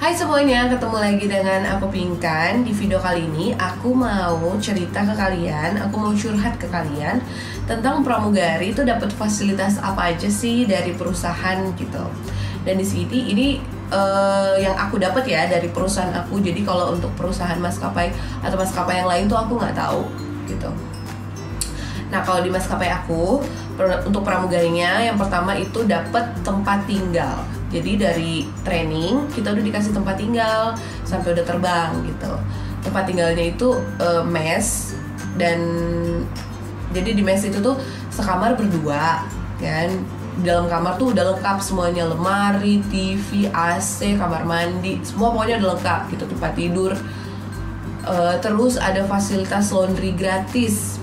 Hai semuanya, ketemu lagi dengan aku Pinkan. Di video kali ini aku mau cerita ke kalian, aku mau curhat ke kalian tentang pramugari itu dapat fasilitas apa aja sih dari perusahaan gitu. Dan di sini ini yang aku dapat ya dari perusahaan aku. Jadi kalau untuk perusahaan maskapai atau maskapai yang lain tuh aku nggak tahu gitu. Nah kalau di maskapai aku untuk pramugarinya yang pertama itu dapat tempat tinggal. Jadi dari training kita udah dikasih tempat tinggal sampai udah terbang gitu. Tempat tinggalnya itu mes, dan jadi di mes itu tuh sekamar berdua kan. Di dalam kamar tuh udah lengkap semuanya, lemari, TV, AC, kamar mandi, semua pokoknya udah lengkap gitu, tempat tidur. Terus ada fasilitas laundry gratis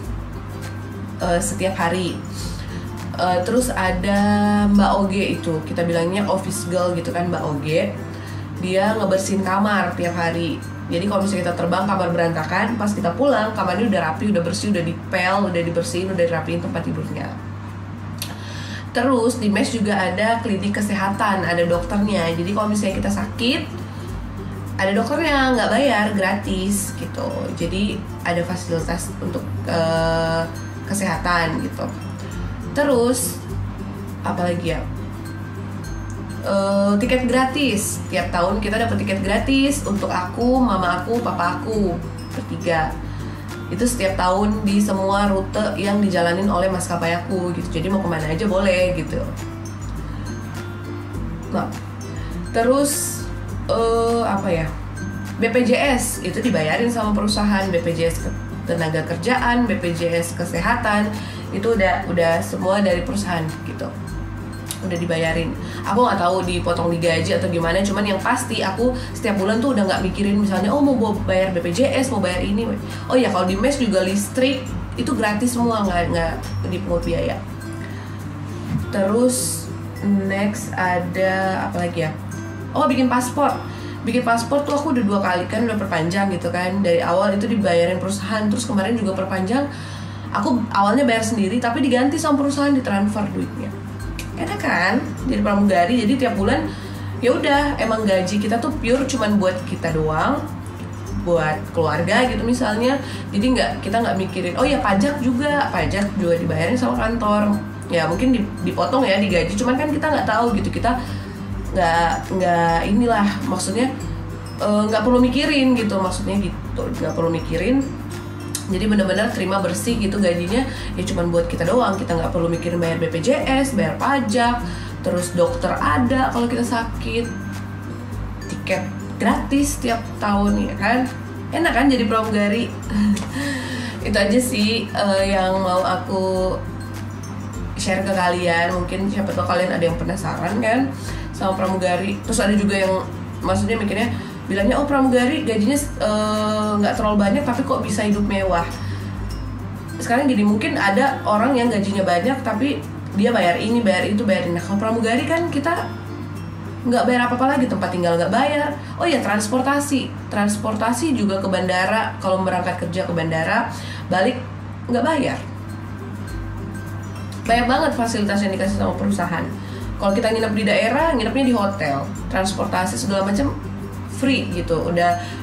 setiap hari. Terus ada Mbak Oge, itu kita bilangnya office girl gitu kan, Mbak Oge. Dia ngebersihin kamar tiap hari. Jadi kalau misalnya kita terbang kamar berantakan, pas kita pulang kamarnya udah rapi, udah bersih, udah dipel, udah dibersihin, udah dirapiin tempat tidurnya. Terus di mes juga ada klinik kesehatan, ada dokternya. Jadi kalau misalnya kita sakit, ada dokternya, nggak bayar, gratis gitu. Jadi ada fasilitas untuk kesehatan gitu. Terus apalagi ya, tiket gratis. Tiap tahun kita dapat tiket gratis untuk aku, mama aku, papa aku bertiga. Itu setiap tahun di semua rute yang dijalanin oleh maskapai aku gitu. Jadi mau kemana aja boleh gitu. Nah, terus apa ya, BPJS itu dibayarin sama perusahaan. BPJS tenaga kerjaan, BPJS kesehatan, itu udah semua dari perusahaan gitu, udah dibayarin. Aku nggak tahu dipotong di gaji atau gimana, cuman yang pasti aku setiap bulan tuh udah nggak mikirin misalnya mau bayar BPJS, mau bayar ini. Oh ya, kalau di mes juga listrik itu gratis semua, nggak dipungut biaya. Terus next ada apa lagi ya? Oh, bikin paspor tuh aku udah 2 kali kan, udah perpanjang gitu kan. Dari awal itu dibayarin perusahaan, terus kemarin juga perpanjang. Aku awalnya bayar sendiri tapi diganti sama perusahaan, ditransfer duitnya. Enak kan jadi pramugari. Jadi tiap bulan ya udah, emang gaji kita tuh pure cuman buat kita doang, buat keluarga gitu misalnya. Jadi kita nggak mikirin oh ya pajak juga dibayarin sama kantor. Ya mungkin dipotong ya di gaji, cuman kan kita nggak tahu gitu. Kita nggak inilah maksudnya, nggak perlu mikirin gitu, maksudnya gitu, nggak perlu mikirin. Jadi benar-benar terima bersih gitu gajinya, ya cuman buat kita doang. Kita nggak perlu mikirin bayar BPJS, bayar pajak, terus dokter ada kalau kita sakit, tiket gratis tiap tahun ya kan. Enak kan jadi pramugari. Itu aja sih yang mau aku share ke kalian. Mungkin siapa tahu kalian ada yang penasaran kan sama pramugari. Terus ada juga yang maksudnya mikirnya, bilangnya oh pramugari gajinya nggak terlalu banyak tapi kok bisa hidup mewah. Sekarang gini, mungkin ada orang yang gajinya banyak tapi dia bayar ini, bayar itu, bayar ini. Nah, kalau pramugari kan kita nggak bayar apa-apa lagi, tempat tinggal nggak bayar. Oh ya, transportasi juga ke bandara. Kalau berangkat kerja ke bandara, balik nggak bayar. Banyak banget fasilitas yang dikasih sama perusahaan. Kalau kita nginep di daerah, nginepnya di hotel, transportasi segala macam free gitu.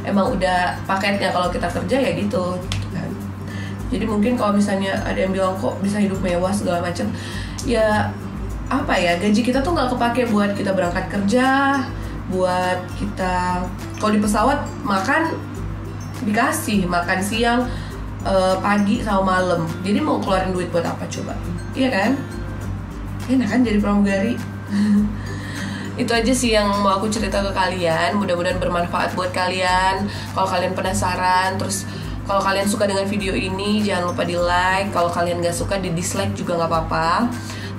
Emang udah paketnya kalau kita kerja ya gitu kan. Jadi mungkin kalau misalnya ada yang bilang kok bisa hidup mewah segala macam, ya apa ya, gaji kita tuh nggak kepake buat kita berangkat kerja, buat kita kalau di pesawat makan dikasih makan siang, pagi sama malam. Jadi mau keluarin duit buat apa coba? Iya kan? Enak kan jadi pramugari. Itu aja sih yang mau aku cerita ke kalian. Mudah-mudahan bermanfaat buat kalian. Kalau kalian penasaran, terus kalau kalian suka dengan video ini, jangan lupa di like. Kalau kalian gak suka, di dislike juga gak apa-apa.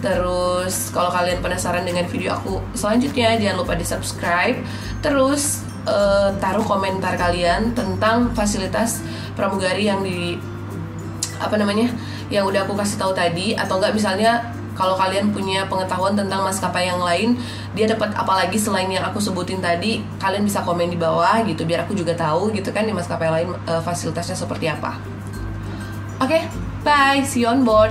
Terus kalau kalian penasaran dengan video aku selanjutnya, jangan lupa di subscribe. Terus taruh komentar kalian tentang fasilitas pramugari yang yang udah aku kasih tahu tadi. Atau enggak misalnya kalau kalian punya pengetahuan tentang maskapai yang lain, dia dapat apa lagi selain yang aku sebutin tadi, kalian bisa komen di bawah gitu, biar aku juga tahu gitu kan di maskapai lain fasilitasnya seperti apa. Oke, bye, see you on board.